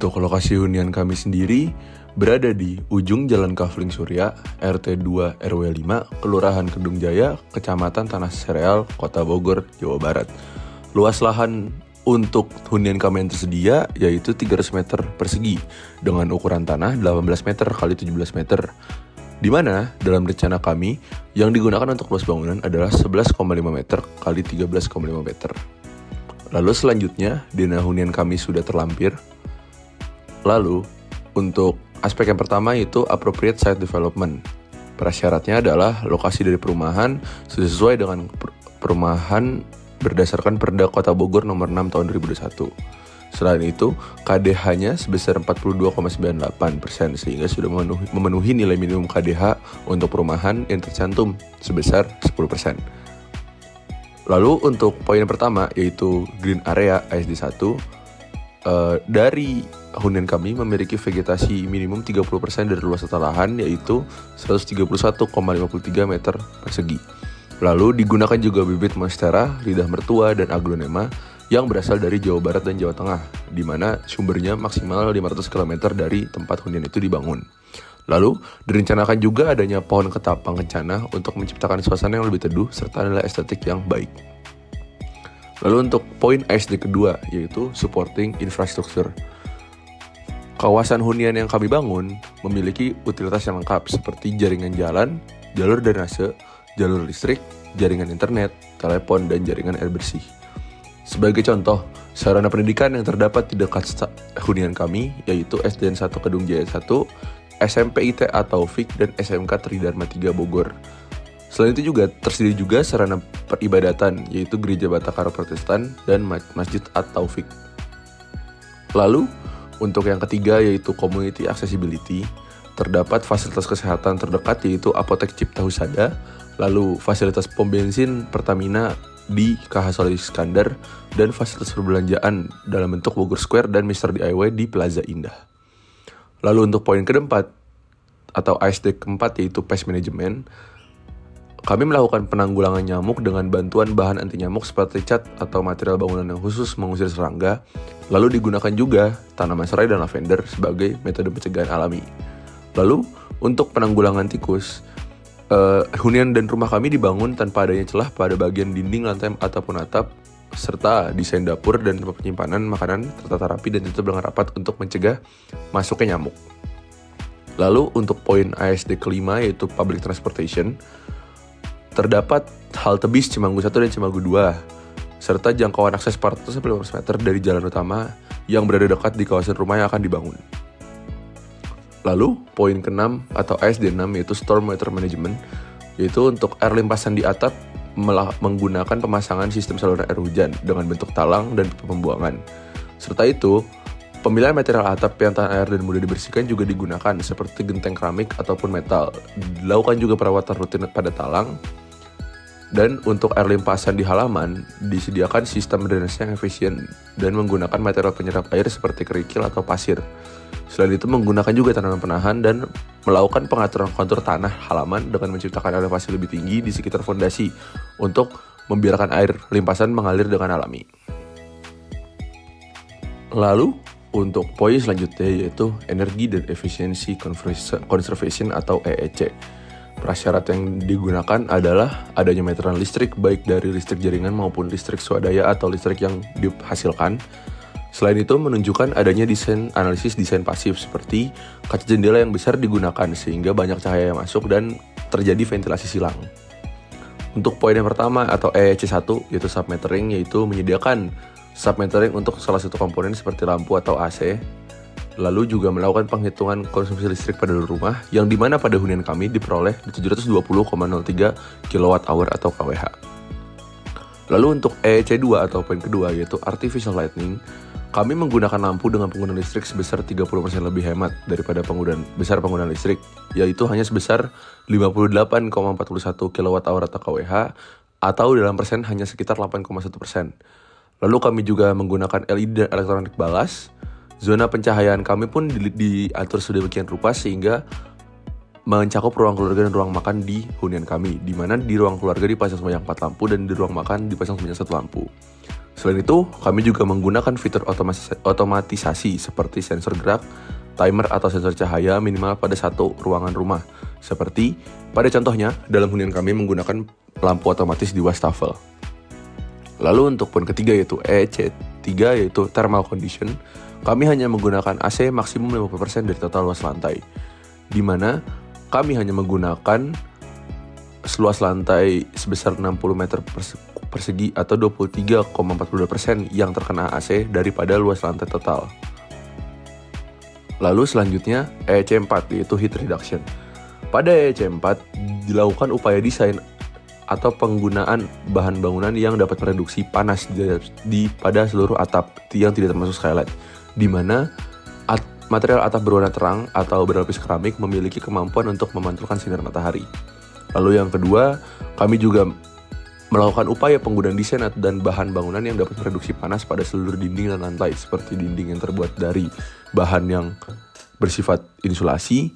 Untuk lokasi hunian kami sendiri berada di ujung Jalan Kafling Surya, RT 2 RW 5, Kelurahan Kedung Jaya, Kecamatan Tanah Sereal, Kota Bogor, Jawa Barat. Luas lahan untuk hunian kami yang tersedia yaitu 300 meter persegi dengan ukuran tanah 18 meter x 17 meter. Di mana dalam rencana kami yang digunakan untuk luas bangunan adalah 11,5 meter x 13,5 meter. Lalu selanjutnya, dana hunian kami sudah terlampir. Lalu, untuk aspek yang pertama yaitu appropriate site development. Prasyaratnya adalah lokasi dari perumahan sesuai dengan perumahan berdasarkan Perda Kota Bogor nomor 6 tahun 2021. Selain itu, KDH-nya sebesar 42,98% sehingga sudah memenuhi nilai minimum KDH untuk perumahan yang tercantum sebesar 10%. Lalu untuk poin pertama yaitu green area ASD 1, dari hunian kami memiliki vegetasi minimum 30% dari luas total lahan yaitu 131,53 meter persegi. Lalu digunakan juga bibit monstera, lidah mertua, dan aglonema yang berasal dari Jawa Barat dan Jawa Tengah, di mana sumbernya maksimal 500 km dari tempat hunian itu dibangun. Lalu, direncanakan juga adanya pohon ketapang kencana untuk menciptakan suasana yang lebih teduh serta nilai estetik yang baik. Lalu untuk poin ASD kedua, yaitu supporting infrastructure. Kawasan hunian yang kami bangun memiliki utilitas yang lengkap seperti jaringan jalan, jalur drainase, jalur listrik, jaringan internet, telepon, dan jaringan air bersih. Sebagai contoh, sarana pendidikan yang terdapat di dekat hunian kami yaitu SDN 1 Kedung Jaya 1, SMP ITA Taufik, dan SMK Tridharma 3 Bogor. Selain itu juga tersedia juga sarana peribadatan yaitu Gereja Batakara Protestan dan Masjid At-Taufik. Lalu, untuk yang ketiga yaitu community accessibility, terdapat fasilitas kesehatan terdekat yaitu Apotek Cipta Husada, lalu fasilitas pom bensin Pertamina di KH Soleh Iskandar, dan fasilitas perbelanjaan dalam bentuk Bogor Square dan Mr. DIY di Plaza Indah. Lalu untuk poin keempat atau ASD keempat yaitu pest management, kami melakukan penanggulangan nyamuk dengan bantuan bahan anti nyamuk seperti cat atau material bangunan yang khusus mengusir serangga. Lalu digunakan juga tanaman serai dan lavender sebagai metode pencegahan alami. Lalu untuk penanggulangan tikus, hunian dan rumah kami dibangun tanpa adanya celah pada bagian dinding, lantai, ataupun atap, serta desain dapur dan tempat penyimpanan makanan tertata rapi dan ditutup dengan rapat untuk mencegah masuknya nyamuk. Lalu untuk poin ASD kelima yaitu public transportation, terdapat halte bis Cimanggu 1 dan Cimanggu 2, serta jangkauan akses 400-500 meter dari jalan utama yang berada dekat di kawasan rumah yang akan dibangun. Lalu, poin ke-6 atau ASD 6 yaitu Storm Water Management, yaitu untuk air limpasan di atap menggunakan pemasangan sistem saluran air hujan dengan bentuk talang dan pembuangan. Serta itu, pemilihan material atap yang tahan air dan mudah dibersihkan juga digunakan seperti genteng keramik ataupun metal. Dilakukan juga perawatan rutin pada talang. Dan untuk air limpasan di halaman, disediakan sistem drainase yang efisien dan menggunakan material penyerap air seperti kerikil atau pasir. Selain itu menggunakan juga tanaman penahan dan melakukan pengaturan kontur tanah halaman dengan menciptakan elevasi lebih tinggi di sekitar fondasi untuk membiarkan air limpasan mengalir dengan alami. Lalu untuk poin selanjutnya yaitu energi dan efisiensi conservation atau EEC. Prasyarat yang digunakan adalah adanya meteran listrik baik dari listrik jaringan maupun listrik swadaya atau listrik yang dihasilkan. Selain itu menunjukkan adanya analisis desain pasif seperti kaca jendela yang besar digunakan sehingga banyak cahaya yang masuk dan terjadi ventilasi silang. Untuk poin yang pertama atau EEC 1 yaitu submetering, yaitu menyediakan submetering untuk salah satu komponen seperti lampu atau AC. Lalu juga melakukan penghitungan konsumsi listrik pada rumah yang dimana pada hunian kami diperoleh di 720,03 kWh atau kWh. Lalu untuk EEC 2 atau poin kedua yaitu artificial lighting, kami menggunakan lampu dengan penggunaan listrik sebesar 30% lebih hemat daripada penggunaan listrik, yaitu hanya sebesar 58,41 kWh atau kWh, atau dalam persen hanya sekitar 8,1%. Lalu kami juga menggunakan LED dan elektronik balas. Zona pencahayaan kami pun diatur sedemikian rupa sehingga mencakup ruang keluarga dan ruang makan di hunian kami, di mana di ruang keluarga dipasang sebanyak 4 lampu dan di ruang makan dipasang sebanyak 1 lampu. Selain itu, kami juga menggunakan fitur otomatisasi seperti sensor gerak, timer atau sensor cahaya minimal pada satu ruangan rumah. Seperti pada contohnya, dalam hunian kami menggunakan lampu otomatis di wastafel. Lalu untuk poin ketiga yaitu EC3 yaitu thermal condition, kami hanya menggunakan AC maksimum 50% dari total luas lantai, di mana kami hanya menggunakan seluas lantai sebesar 60 meter persegi atau 23,42% yang terkena AC daripada luas lantai total. Lalu selanjutnya EC4 yaitu heat reduction. Pada EC4 dilakukan upaya desain atau penggunaan bahan bangunan yang dapat mereduksi panas pada seluruh atap yang tidak termasuk skylight, di mana material atap berwarna terang atau berlapis keramik memiliki kemampuan untuk memantulkan sinar matahari. Lalu yang kedua, kami juga melakukan upaya penggunaan desain dan bahan bangunan yang dapat mereduksi panas pada seluruh dinding dan lantai, seperti dinding yang terbuat dari bahan yang bersifat insulasi,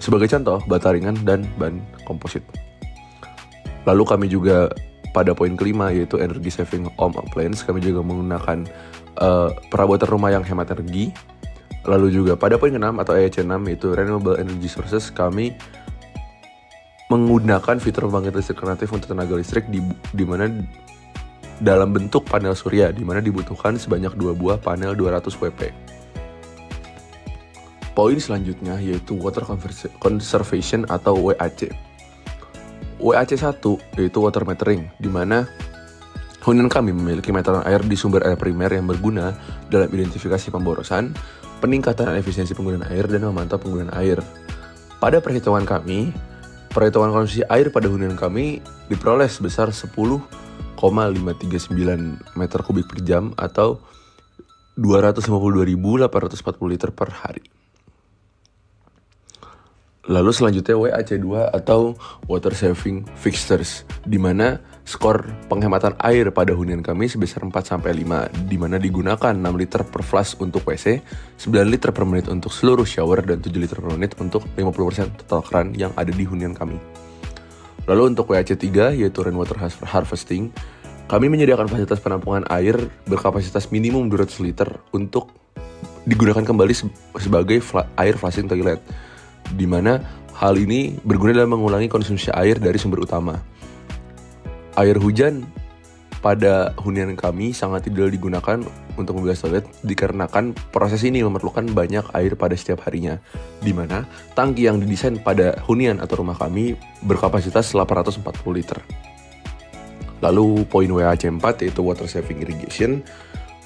sebagai contoh bata ringan dan ban komposit. Lalu kami juga pada poin kelima yaitu energy saving home appliance, kami juga menggunakan perabotan rumah yang hemat energi. Lalu juga pada poin ke-6 atau EC6 yaitu renewable energy sources, kami menggunakan fitur pembangkit listrik alternatif untuk tenaga listrik di mana dalam bentuk panel surya, di mana dibutuhkan sebanyak 2 buah panel 200 WP. Poin selanjutnya yaitu water conservation atau WAC. WAC 1 yaitu water metering, di mana hunian kami memiliki meteran air di sumber air primer yang berguna dalam identifikasi pemborosan, peningkatan efisiensi penggunaan air, dan memantau penggunaan air. Pada perhitungan konsumsi air pada hunian kami diperoleh sebesar 10,539 meter kubik per jam atau 252.840 liter per hari. Lalu selanjutnya WAC2 atau Water Saving Fixtures, di mana skor penghematan air pada hunian kami sebesar 4-5, di mana digunakan 6 liter per flush untuk WC, 9 liter per menit untuk seluruh shower, dan 7 liter per menit untuk 50% total keran yang ada di hunian kami. Lalu untuk WAC3 yaitu Rainwater Harvesting, kami menyediakan fasilitas penampungan air berkapasitas minimum 200 liter untuk digunakan kembali sebagai air flushing toilet, di mana hal ini berguna dalam mengulangi konsumsi air dari sumber utama. Air hujan pada hunian kami sangat tidak digunakan untuk membilas toilet dikarenakan proses ini memerlukan banyak air pada setiap harinya, di mana tangki yang didesain pada hunian atau rumah kami berkapasitas 840 liter. Lalu poin WAC4 yaitu Water Saving Irrigation,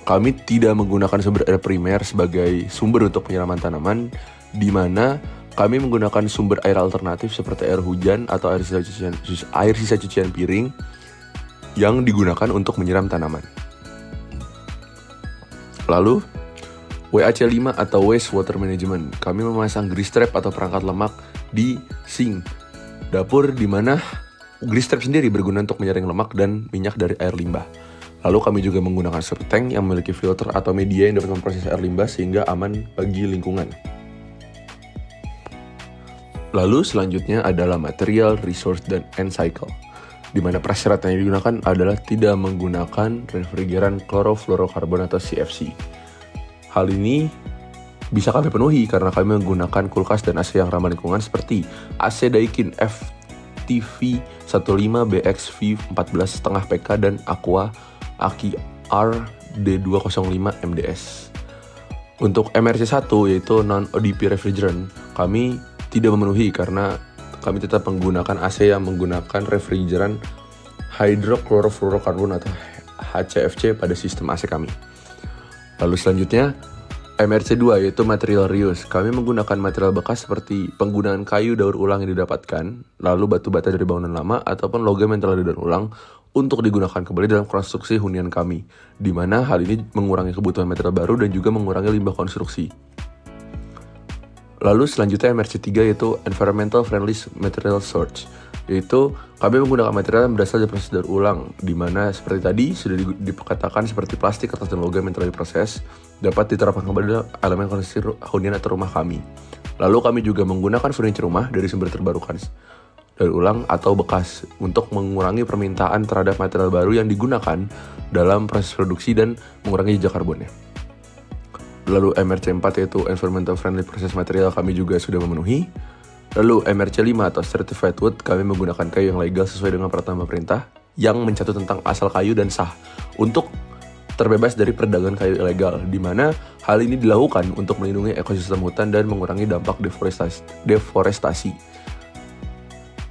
kami tidak menggunakan sumber air primer sebagai sumber untuk penyiraman tanaman, di mana kami menggunakan sumber air alternatif seperti air hujan atau air sisa cucian piring yang digunakan untuk menyiram tanaman. Lalu WAC5 atau Waste Water Management, kami memasang grease trap atau perangkat lemak di sink dapur, di mana grease trap sendiri berguna untuk menyaring lemak dan minyak dari air limbah. Lalu kami juga menggunakan septic tank yang memiliki filter atau media yang dapat memproses air limbah sehingga aman bagi lingkungan. Lalu selanjutnya adalah material, resource, dan end cycle, di mana prasyarat yang digunakan adalah tidak menggunakan refrigeran klorofluorokarbon atau CFC. Hal ini bisa kami penuhi karena kami menggunakan kulkas dan AC yang ramah lingkungan seperti AC Daikin FTV 15BX V14,5 PK dan Aqua Aki RD205 MDS. Untuk MRC1 yaitu non-ODP refrigerant, kami tidak memenuhi karena kami tetap menggunakan AC yang menggunakan refrigeran hydrochlorofluorocarbon atau HCFC pada sistem AC kami. Lalu selanjutnya MRC2 yaitu material reuse. Kami menggunakan material bekas seperti penggunaan kayu daur ulang yang didapatkan, lalu batu bata dari bangunan lama ataupun logam yang telah didaur ulang untuk digunakan kembali dalam konstruksi hunian kami, di mana hal ini mengurangi kebutuhan material baru dan juga mengurangi limbah konstruksi. Lalu selanjutnya MRC3 yaitu Environmental Friendly Material Source, yaitu kami menggunakan material yang berasal dari proses daur ulang, di mana seperti tadi sudah dikatakan seperti plastik, kertas, dan logam yang telah diproses dapat diterapkan kembali dalam elemen konstruksi hunian atau rumah kami. Lalu kami juga menggunakan furniture rumah dari sumber terbarukan daur ulang atau bekas untuk mengurangi permintaan terhadap material baru yang digunakan dalam proses produksi dan mengurangi jejak karbonnya. Lalu MRC 4 yaitu Environmental Friendly Process Material kami juga sudah memenuhi. Lalu MRC 5 atau Certified Wood kami menggunakan kayu yang legal sesuai dengan peraturan pemerintah yang mencatat tentang asal kayu dan sah untuk terbebas dari perdagangan kayu ilegal, di mana hal ini dilakukan untuk melindungi ekosistem hutan dan mengurangi dampak deforestasi.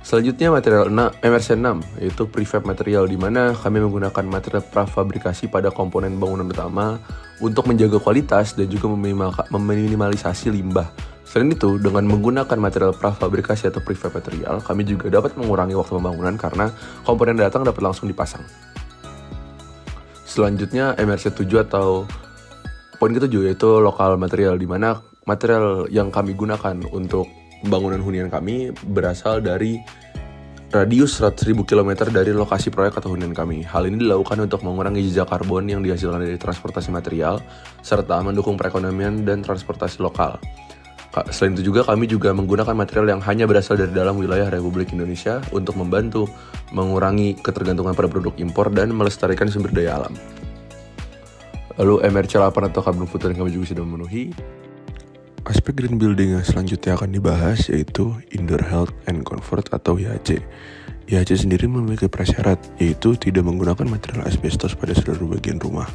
Selanjutnya material MRC 6 yaitu prefab material, di mana kami menggunakan material prafabrikasi pada komponen bangunan utama untuk menjaga kualitas dan juga meminimalisasi limbah. Selain itu, dengan menggunakan material prafabrikasi atau prefab material, kami juga dapat mengurangi waktu pembangunan karena komponen datang dapat langsung dipasang. Selanjutnya MRC 7 atau poin ke-7 yaitu lokal material, di mana material yang kami gunakan untuk pembangunan hunian kami berasal dari radius 100.000 km dari lokasi proyek atau hunian kami. Hal ini dilakukan untuk mengurangi jejak karbon yang dihasilkan dari transportasi material, serta mendukung perekonomian dan transportasi lokal. Selain itu juga kami juga menggunakan material yang hanya berasal dari dalam wilayah Republik Indonesia untuk membantu mengurangi ketergantungan pada produk impor dan melestarikan sumber daya alam. Lalu MRC 8 atau carbon footprint kami juga sudah memenuhi. Aspek green building yang selanjutnya akan dibahas yaitu Indoor Health and Comfort atau IHC. IHC sendiri memiliki prasyarat yaitu tidak menggunakan material asbestos pada seluruh bagian rumah.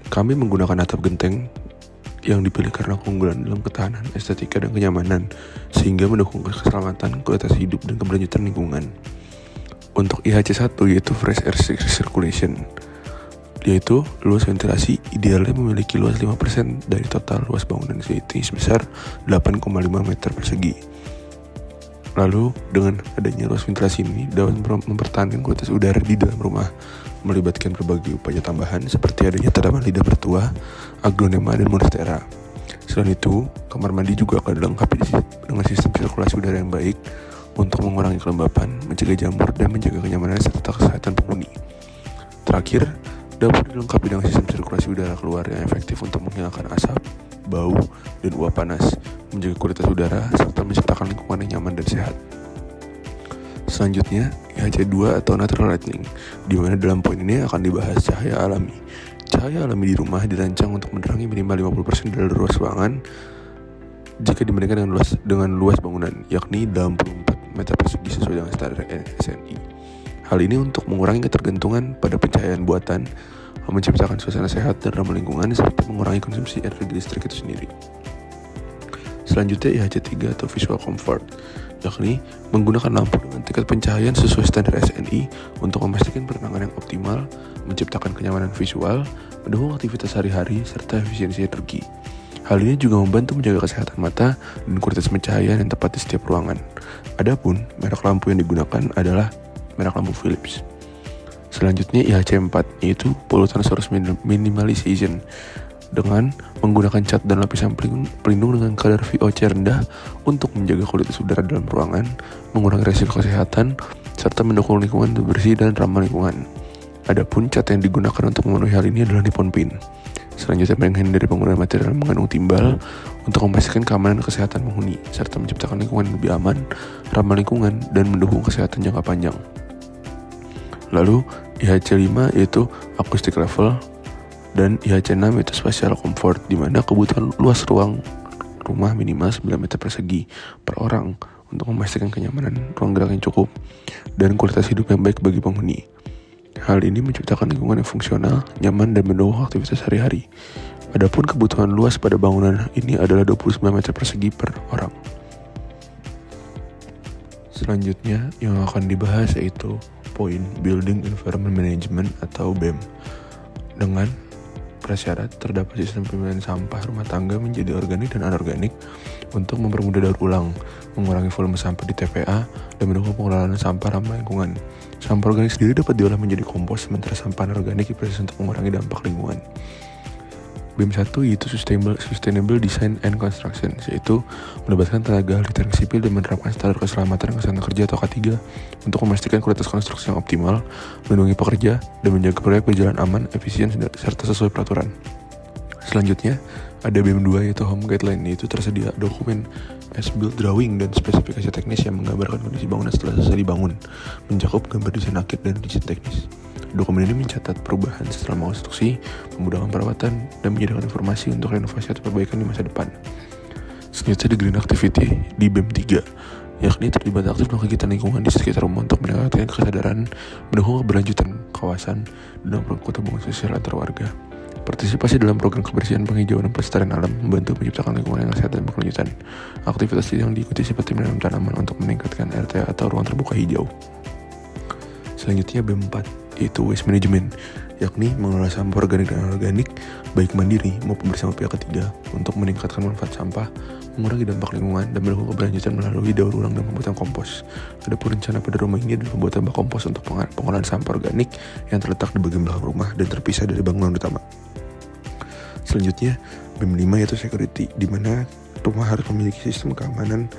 Kami menggunakan atap genteng yang dipilih karena keunggulan dalam ketahanan, estetika, dan kenyamanan sehingga mendukung keselamatan, kualitas hidup, dan keberlanjutan lingkungan. Untuk IHC 1 yaitu Fresh Air Circulation, yaitu luas ventilasi idealnya memiliki luas 5% dari total luas bangunan, yaitu sebesar 8,5 meter persegi. Lalu dengan adanya luas ventilasi ini dapat mempertahankan kualitas udara di dalam rumah, melibatkan berbagai upaya tambahan seperti adanya tanaman lidah mertua, aglonema, dan monstera. Selain itu, kamar mandi juga akan dilengkapi dengan sistem sirkulasi udara yang baik untuk mengurangi kelembapan, mencegah jamur, dan menjaga kenyamanan serta kesehatan penghuni. Terakhir, dapur dilengkapi dengan sistem sirkulasi udara keluar yang efektif untuk menghilangkan asap, bau, dan uap panas, menjaga kualitas udara, serta menciptakan lingkungan yang nyaman dan sehat. Selanjutnya, IHC 2 atau Natural Lighting, di mana dalam poin ini akan dibahas cahaya alami. Cahaya alami di rumah dirancang untuk menerangi minimal 50% dari luas ruangan jika dibandingkan dengan luas bangunan, yakni 64 meter persegi sesuai dengan standar SNI. Hal ini untuk mengurangi ketergantungan pada pencahayaan buatan, menciptakan suasana sehat dan ramah lingkungan, serta mengurangi konsumsi energi listrik itu sendiri. Selanjutnya IHC 3 atau Visual Comfort, yakni menggunakan lampu dengan tingkat pencahayaan sesuai standar SNI untuk memastikan penerangan yang optimal, menciptakan kenyamanan visual, mendukung aktivitas sehari-hari, serta efisiensi energi. Hal ini juga membantu menjaga kesehatan mata dan kualitas pencahayaan yang tepat di setiap ruangan. Adapun merek lampu yang digunakan adalah merek lampu Philips. Selanjutnya IHC 4 yaitu Pollutant Source Minimalization, dengan menggunakan cat dan lapisan pelindung dengan kadar VOC rendah untuk menjaga kualitas udara dalam ruangan, mengurangi risiko kesehatan, serta mendukung lingkungan bersih dan ramah lingkungan. Adapun cat yang digunakan untuk memenuhi hal ini adalah Nippon Paint. Selanjutnya menghindari penggunaan material mengandung timbal untuk memastikan keamanan kesehatan penghuni, serta menciptakan lingkungan yang lebih aman, ramah lingkungan, dan mendukung kesehatan jangka panjang. Lalu IHC 5 yaitu Acoustic Level, dan IHC 6 itu Spatial Comfort, di mana kebutuhan luas ruang rumah minimal 9 meter persegi per orang untuk memastikan kenyamanan, ruang gerak yang cukup, dan kualitas hidup yang baik bagi penghuni. Hal ini menciptakan lingkungan yang fungsional, nyaman, dan mendukung aktivitas sehari-hari. Adapun kebutuhan luas pada bangunan ini adalah 29 meter persegi per orang. Selanjutnya yang akan dibahas yaitu poin Building Environment Management atau BEM, dengan prasyarat terdapat sistem pemilihan sampah rumah tangga menjadi organik dan anorganik untuk mempermudah daur ulang, mengurangi volume sampah di TPA, dan mendukung pengelolaan sampah ramah lingkungan. Sampah organik sendiri dapat diolah menjadi kompos, sementara sampah anorganik diproses untuk mengurangi dampak lingkungan. BEM 1 yaitu Sustainable Design and Construction, yaitu melibatkan tenaga ahli teknik sipil dan menerapkan standar keselamatan dan kesehatan kerja atau K3 untuk memastikan kualitas konstruksi yang optimal, melindungi pekerja, dan menjaga proyek berjalan aman, efisien, serta sesuai peraturan. Selanjutnya, ada BEM 2 yaitu Home Guideline, yaitu tersedia dokumen as-built drawing dan spesifikasi teknis yang menggambarkan kondisi bangunan setelah selesai dibangun, mencakup gambar desain rakit dan desain teknis. Dokumen ini mencatat perubahan setelah konstruksi, memudahkan perawatan, dan menyediakan informasi untuk renovasi atau perbaikan di masa depan. Selanjutnya, the green activity di BEM 3, yakni terlibat aktif dalam kegiatan lingkungan di sekitar rumah untuk meningkatkan kesadaran, mendukung keberlanjutan kawasan, dan memperkuat hubungan sosial antar warga. Partisipasi dalam program kebersihan, penghijauan, dan pelestarian alam membantu menciptakan lingkungan yang sehat dan berkelanjutan. Aktivitas yang diikuti seperti menanam tanaman untuk meningkatkan RTA atau ruang terbuka hijau. Selanjutnya BEM 4, yaitu waste management, yakni mengelola sampah organik dan anorganik baik mandiri maupun bersama pihak ketiga untuk meningkatkan manfaat sampah, mengurangi dampak lingkungan, dan mendukung keberlanjutan melalui daur ulang dan pembuatan kompos. Adapun rencana pada rumah ini adalah pembuatan bak kompos untuk pengolahan sampah organik yang terletak di bagian belakang rumah dan terpisah dari bangunan utama. Selanjutnya, BEM 5 yaitu security, di mana rumah harus memiliki sistem keamanan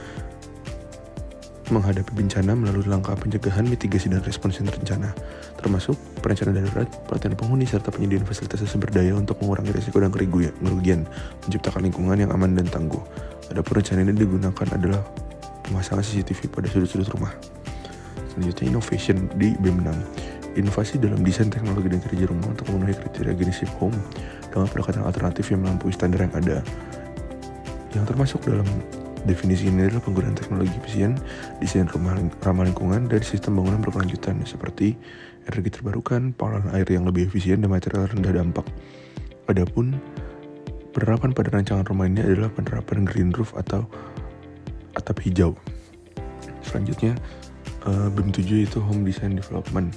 menghadapi bencana melalui langkah pencegahan, mitigasi, dan respons yang terencana, termasuk perencanaan darurat, pelatihan penghuni, serta penyediaan fasilitas sumber daya untuk mengurangi risiko dan kerugian, menciptakan lingkungan yang aman dan tangguh. Adapun rencana ini digunakan adalah pemasangan CCTV pada sudut-sudut rumah. Selanjutnya, innovation di BEM 6. Inovasi dalam desain teknologi dan kerja rumah untuk memenuhi kriteria Green Safe Home dengan pendekatan alternatif yang melampaui standar yang ada. Yang termasuk dalam definisi ini adalah penggunaan teknologi efisien, desain rumah ramah lingkungan, dan sistem bangunan berkelanjutan seperti energi terbarukan, pengolahan air yang lebih efisien, dan material rendah dampak. Adapun penerapan pada rancangan rumah ini adalah penerapan green roof atau atap hijau. Selanjutnya, BEM 7 yaitu home design development,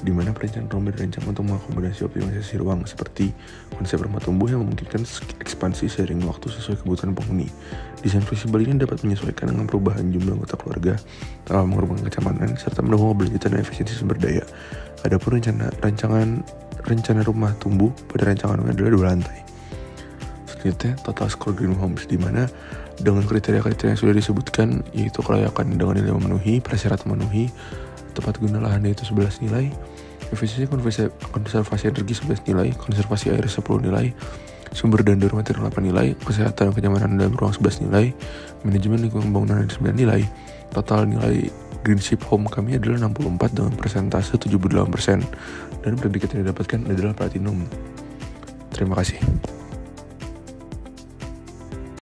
di mana perencanaan rumah dirancang untuk mengakomodasi optimalisasi ruang seperti konsep rumah tumbuh yang memungkinkan ekspansi seiring waktu sesuai kebutuhan penghuni. Desain fleksibel ini dapat menyesuaikan dengan perubahan jumlah anggota keluarga, tanpa mengorbankan kenyamanan, serta mendukung keberlanjutan dan efisiensi sumber daya. Adapun rencana rumah tumbuh pada rancangan rumah adalah 2 lantai. Selanjutnya, total score green homes, di mana dengan kriteria-kriteria yang sudah disebutkan, yaitu kelayakan dengan nilai memenuhi, prasyarat memenuhi, tepat guna lahan yaitu 11 nilai, efisiensi konservasi energi 11 nilai, konservasi air 10 nilai, sumber dan daur material 8 nilai, kesehatan dan kenyamanan dalam ruang 11 nilai, manajemen lingkungan bangunan 9 nilai. Total nilai Green Safe Home kami adalah 64 dengan persentase 78%, dan predikat yang didapatkan adalah platinum. Terima kasih.